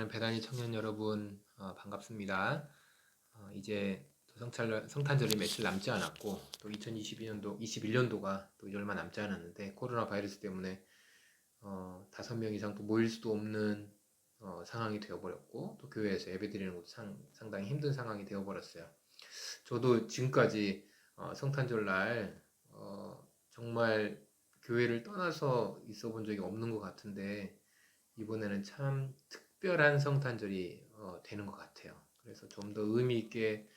사랑하는 배단위 청년 여러분, 반갑습니다. 이제 성탄절이 며칠 남지 않았고 또 2022년도, 21년도가 또 이제 얼마 남지 않았는데 코로나 바이러스 때문에 5명 이상 또 모일 수도 없는 상황이 되어버렸고 또 교회에서 예배드리는 것도 상당히 힘든 상황이 되어버렸어요. 저도 지금까지 성탄절날 정말 교회를 떠나서 있어 본 적이 없는 것 같은데 이번에는 참 특별한 성탄절이 되는 것 같아요. 그래서 좀 더 의미 있게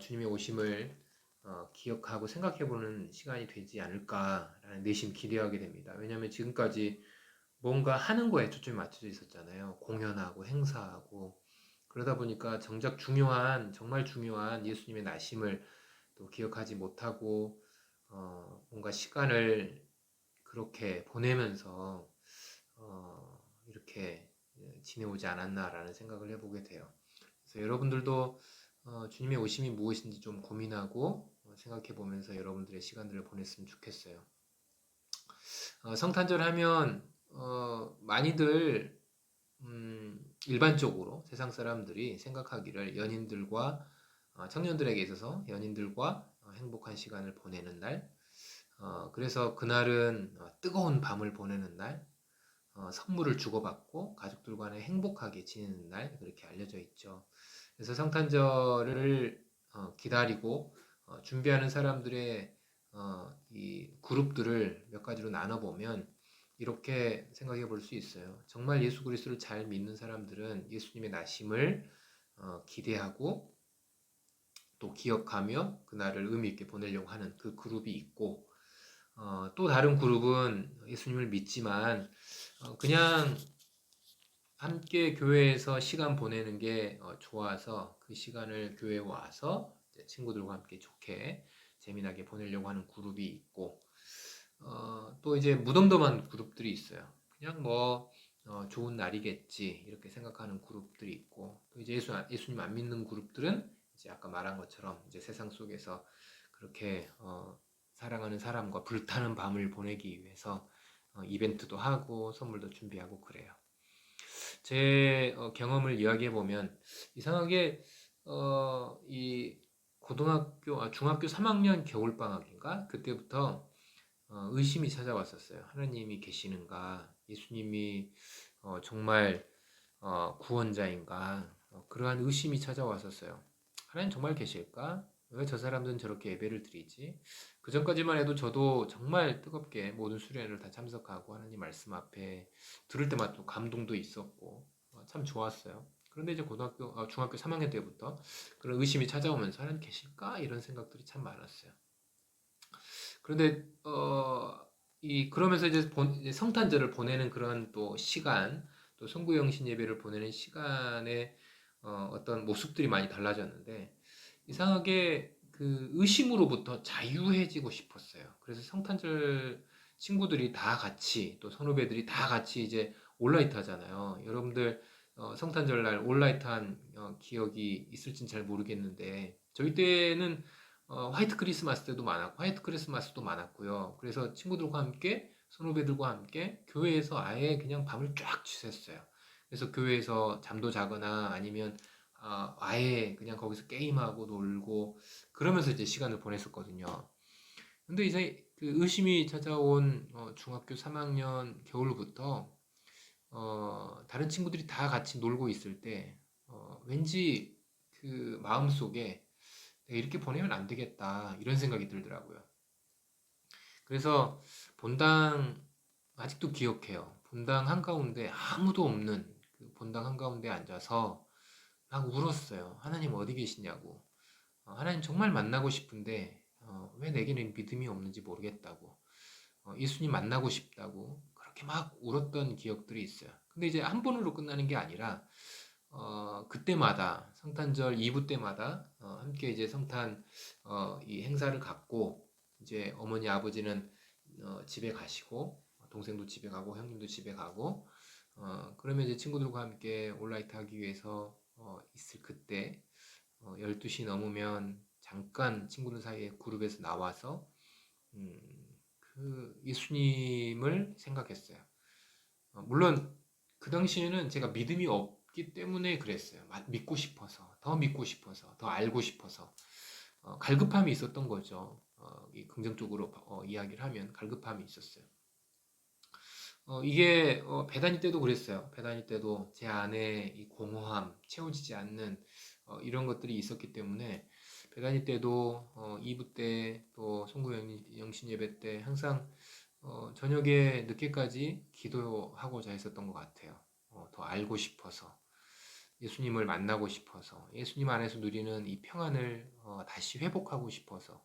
주님의 오심을 기억하고 생각해보는 시간이 되지 않을까라는 내심 기대하게 됩니다. 왜냐하면 지금까지 뭔가 하는 거에 초점이 맞춰져 있었잖아요. 공연하고 행사하고 그러다 보니까 정작 정말 중요한 예수님의 나심을 또 기억하지 못하고 뭔가 시간을 그렇게 보내면서 이렇게 지내오지 않았나라는 생각을 해보게 돼요. 그래서 여러분들도 주님의 오심이 무엇인지 좀 고민하고 생각해 보면서 여러분들의 시간들을 보냈으면 좋겠어요. 성탄절 하면 많이들 일반적으로 세상 사람들이 생각하기를 연인들과 청년들에게 있어서 연인들과 행복한 시간을 보내는 날, 그래서 그날은 뜨거운 밤을 보내는 날, 선물을 주고받고 가족들과는 행복하게 지내는 날, 그렇게 알려져 있죠. 그래서 성탄절을 기다리고 준비하는 사람들의 이 그룹들을 몇 가지로 나눠보면 이렇게 생각해 볼 수 있어요. 정말 예수 그리스도를 잘 믿는 사람들은 예수님의 나심을 기대하고 또 기억하며 그날을 의미 있게 보내려고 하는 그 그룹이 있고, 또 다른 그룹은 예수님을 믿지만 그냥 함께 교회에서 시간 보내는 게 좋아서 그 시간을 교회에 와서 친구들과 함께 좋게 재미나게 보내려고 하는 그룹이 있고, 또 이제 무덤덤한 그룹들이 있어요. 그냥 뭐 좋은 날이겠지 이렇게 생각하는 그룹들이 있고, 또 이제 예수님 안 믿는 그룹들은 이제 아까 말한 것처럼 이제 세상 속에서 그렇게 사랑하는 사람과 불타는 밤을 보내기 위해서 이벤트도 하고 선물도 준비하고 그래요. 제 경험을 이야기해 보면 이상하게 이 중학교 3학년 겨울방학인가 그때부터 의심이 찾아왔었어요. 하나님이 계시는가? 예수님이 정말 구원자인가? 그러한 의심이 찾아왔었어요. 하나님 정말 계실까? 왜 저 사람들은 저렇게 예배를 드리지? 그 전까지만 해도 저도 정말 뜨겁게 모든 수련회를 다 참석하고 하나님 말씀 앞에 들을 때마다 또 감동도 있었고 참 좋았어요. 그런데 이제 중학교 3학년 때부터 그런 의심이 찾아오면서 하나님 계실까? 이런 생각들이 참 많았어요. 그런데 그러면서 이제 성탄절을 보내는 그런 또 시간, 또 성구영신 예배를 보내는 시간에 어떤 모습들이 많이 달라졌는데 이상하게 그 의심으로부터 자유해지고 싶었어요. 그래서 성탄절 친구들이 다 같이 또 선후배들이 다 같이 이제 올라이트 하잖아요. 여러분들 성탄절날 올라이트 한 기억이 있을진 잘 모르겠는데 저희 때는 화이트 크리스마스 때도 많았고 화이트 크리스마스도 많았고요. 그래서 친구들과 함께 선후배들과 함께 교회에서 아예 그냥 밤을 쫙 지샜어요. 그래서 교회에서 잠도 자거나 아니면 아예 그냥 거기서 게임하고 놀고 그러면서 이제 시간을 보냈었거든요. 근데 이제 그 의심이 찾아온 중학교 3학년 겨울부터 다른 친구들이 다 같이 놀고 있을 때 왠지 그 마음속에 내가 이렇게 보내면 안 되겠다 이런 생각이 들더라고요. 그래서 본당 아직도 기억해요. 본당 한가운데 아무도 없는 그 본당 한가운데 앉아서 막 울었어요. 하나님 어디 계시냐고. 하나님 정말 만나고 싶은데 왜 내게는 믿음이 없는지 모르겠다고. 예수님 만나고 싶다고 그렇게 막 울었던 기억들이 있어요. 근데 이제 한 번으로 끝나는 게 아니라 그때마다 성탄절 2부 때마다 함께 이제 성탄 이 행사를 갖고 이제 어머니 아버지는 집에 가시고 동생도 집에 가고 형님도 집에 가고 그러면 이제 친구들과 함께 올라이트 하기 위해서 있을 그때 12시 넘으면 잠깐 친구들 사이에 그룹에서 나와서 그 예수님을 생각했어요. 물론 그 당시에는 제가 믿음이 없기 때문에 그랬어요. 믿고 싶어서, 더 믿고 싶어서, 더 알고 싶어서 갈급함이 있었던 거죠. 이 긍정적으로 이야기를 하면 갈급함이 있었어요. 이게 배다니 때도 그랬어요. 배다니 때도 제 안에 이 공허함, 채워지지 않는 이런 것들이 있었기 때문에 배다니 때도 2부 때 또 송구 영신 예배 때 항상 저녁에 늦게까지 기도하고자 했었던 것 같아요. 더 알고 싶어서 예수님을 만나고 싶어서 예수님 안에서 누리는 이 평안을 다시 회복하고 싶어서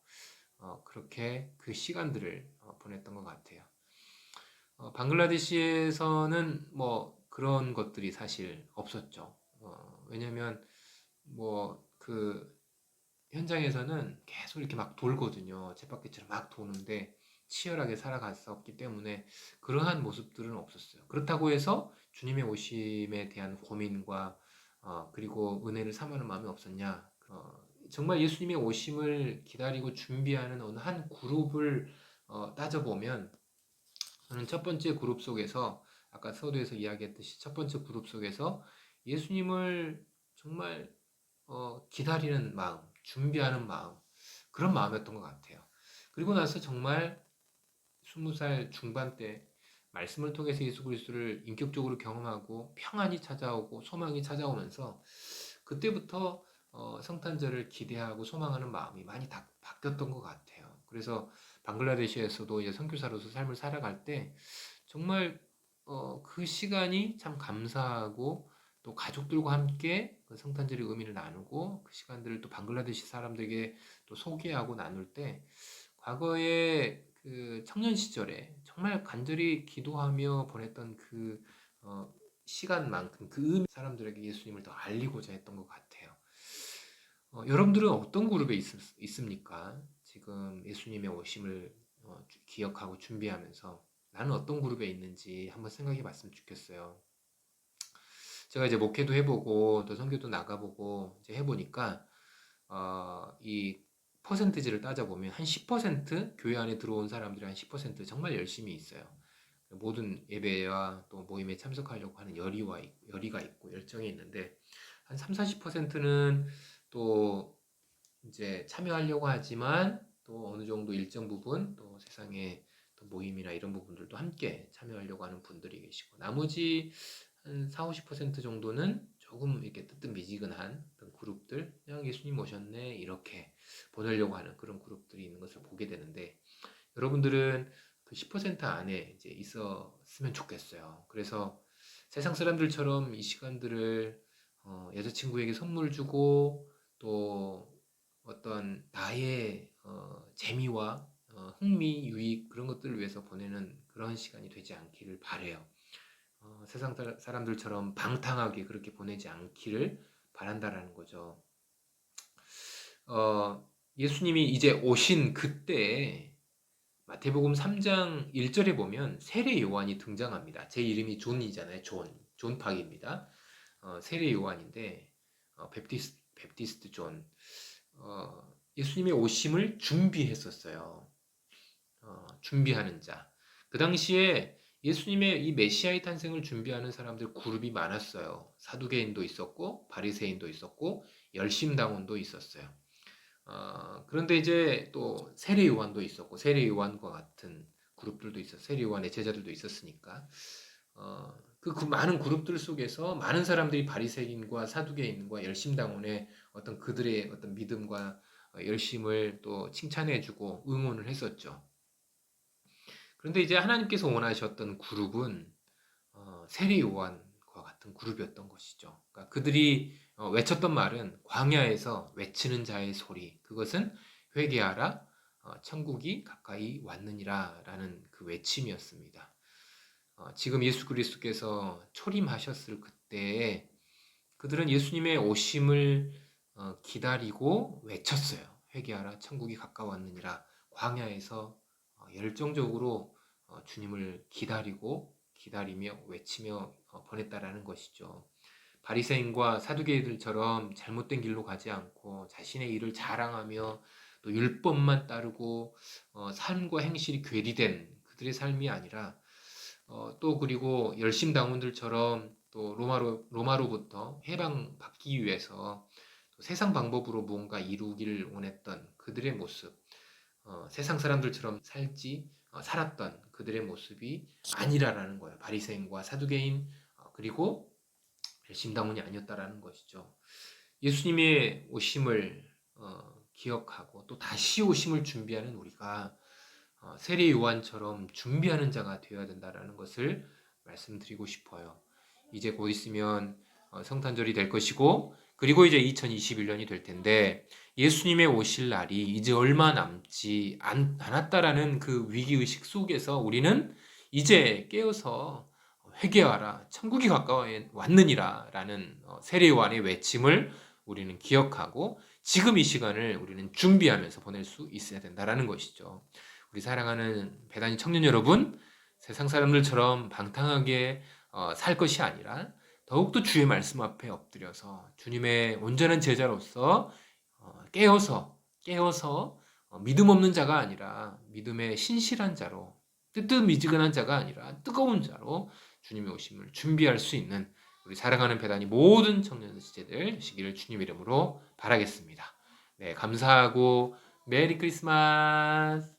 그렇게 그 시간들을 보냈던 것 같아요. 방글라데시에서는 뭐 그런 것들이 사실 없었죠. 왜냐면 뭐 그 현장에서는 계속 이렇게 막 돌거든요. 쳇바퀴처럼 막 도는데 치열하게 살아갔었기 때문에 그러한 모습들은 없었어요. 그렇다고 해서 주님의 오심에 대한 고민과 그리고 은혜를 삼하는 마음이 없었냐? 정말 예수님의 오심을 기다리고 준비하는 어느 한 그룹을 따져보면 저는 첫 번째 그룹 속에서 아까 서두에서 이야기했듯이 첫 번째 그룹 속에서 예수님을 정말 기다리는 마음, 준비하는 마음 그런 마음이었던 것 같아요. 그리고 나서 정말 20살 중반 때 말씀을 통해서 예수 그리스도를 인격적으로 경험하고 평안이 찾아오고 소망이 찾아오면서 그때부터 성탄절을 기대하고 소망하는 마음이 많이 바뀌었던 것 같아요. 그래서 방글라데시에서도 이제 선교사로서 삶을 살아갈 때 정말 그 시간이 참 감사하고 또 가족들과 함께 그 성탄절의 의미를 나누고 그 시간들을 또 방글라데시 사람들에게 또 소개하고 나눌 때 과거에 그 청년 시절에 정말 간절히 기도하며 보냈던 그 시간만큼 그 의미 사람들에게 예수님을 더 알리고자 했던 것 같아요. 여러분들은 어떤 그룹에 있습니까? 지금 예수님의 오심을 기억하고 준비하면서 나는 어떤 그룹에 있는지 한번 생각해 봤으면 좋겠어요. 제가 이제 목회도 해보고 또 선교도 나가보고 이제 해보니까 이 퍼센티지를 따져보면 한 10% 교회 안에 들어온 사람들이 한 10% 정말 열심히 있어요. 모든 예배와 또 모임에 참석하려고 하는 열의가 있고 열정이 있는데 한 3, 40%는 또 이제 참여하려고 하지만 또 어느 정도 일정 부분 또 세상의 또 모임이나 이런 부분들도 함께 참여하려고 하는 분들이 계시고 나머지 한 4, 50% 정도는 조금 이렇게 뜨뜻미지근한 어떤 그룹들 그냥 예수님 오셨네 이렇게 보내려고 하는 그런 그룹들이 있는 것을 보게 되는데 여러분들은 그 10% 안에 이제 있었으면 좋겠어요. 그래서 세상 사람들처럼 이 시간들을 여자친구에게 선물 주고 또 어떤 나의 재미와 흥미, 유익 그런 것들을 위해서 보내는 그런 시간이 되지 않기를 바래요. 세상 사람들처럼 방탕하게 그렇게 보내지 않기를 바란다라는 거죠. 예수님이 이제 오신 그때에 마태복음 3장 1절에 보면 세례 요한이 등장합니다. 제 이름이 존이잖아요. 존 팍입니다. 세례 요한인데 베프티스트 존. 예수님의 오심을 준비했었어요. 준비하는 자. 그 당시에 예수님의 이 메시아의 탄생을 준비하는 사람들 그룹이 많았어요. 사두개인도 있었고 바리새인도 있었고 열심당원도 있었어요. 그런데 이제 또 세례 요한도 있었고 세례 요한과 같은 그룹들도 있었어요. 세례 요한의 제자들도 있었으니까 그 많은 그룹들 속에서 많은 사람들이 바리새인과 사두개인과 열심당원의 어떤 그들의 어떤 믿음과 열심을 또 칭찬해주고 응원을 했었죠. 그런데 이제 하나님께서 원하셨던 그룹은 세례 요한과 같은 그룹이었던 것이죠. 그러니까 그들이 외쳤던 말은 광야에서 외치는 자의 소리. 그것은 회개하라, 천국이 가까이 왔느니라라는 그 외침이었습니다. 지금 예수 그리스도께서 초림하셨을 그때에 그들은 예수님의 오심을 기다리고 외쳤어요. 회개하라, 천국이 가까웠느니라. 광야에서 열정적으로 주님을 기다리며 외치며 보냈다라는 것이죠. 바리새인과 사두개인들처럼 잘못된 길로 가지 않고 자신의 일을 자랑하며 또 율법만 따르고 삶과 행실이 괴리된 그들의 삶이 아니라 또 그리고 열심당원들처럼 또 로마로부터 해방받기 위해서 또 세상 방법으로 무언가 이루기를 원했던 그들의 모습, 세상 사람들처럼 살았던 그들의 모습이 아니라라는 거예요. 바리새인과 사두개인, 그리고 열심당원이 아니었다라는 것이죠. 예수님의 오심을 기억하고 또 다시 오심을 준비하는 우리가 세례 요한처럼 준비하는 자가 되어야 된다라는 것을 말씀드리고 싶어요. 이제 곧 있으면 성탄절이 될 것이고, 그리고 이제 2021년이 될 텐데 예수님의 오실 날이 이제 얼마 남지 않았다라는 그 위기의식 속에서 우리는 이제 깨어서 회개하라, 천국이 가까워 왔느니라 라는 세례 요한의 외침을 우리는 기억하고 지금 이 시간을 우리는 준비하면서 보낼 수 있어야 된다라는 것이죠. 우리 사랑하는 배단위 청년 여러분, 세상 사람들처럼 방탕하게 살 것이 아니라 더욱더 주의 말씀 앞에 엎드려서 주님의 온전한 제자로서 깨어서 믿음 없는 자가 아니라 믿음의 신실한 자로, 뜨뜻미지근한 자가 아니라 뜨거운 자로 주님의 오심을 준비할 수 있는 우리 사랑하는 배단위 모든 청년 지체들 되시기를 주님 이름으로 바라겠습니다. 네, 감사하고 메리 크리스마스.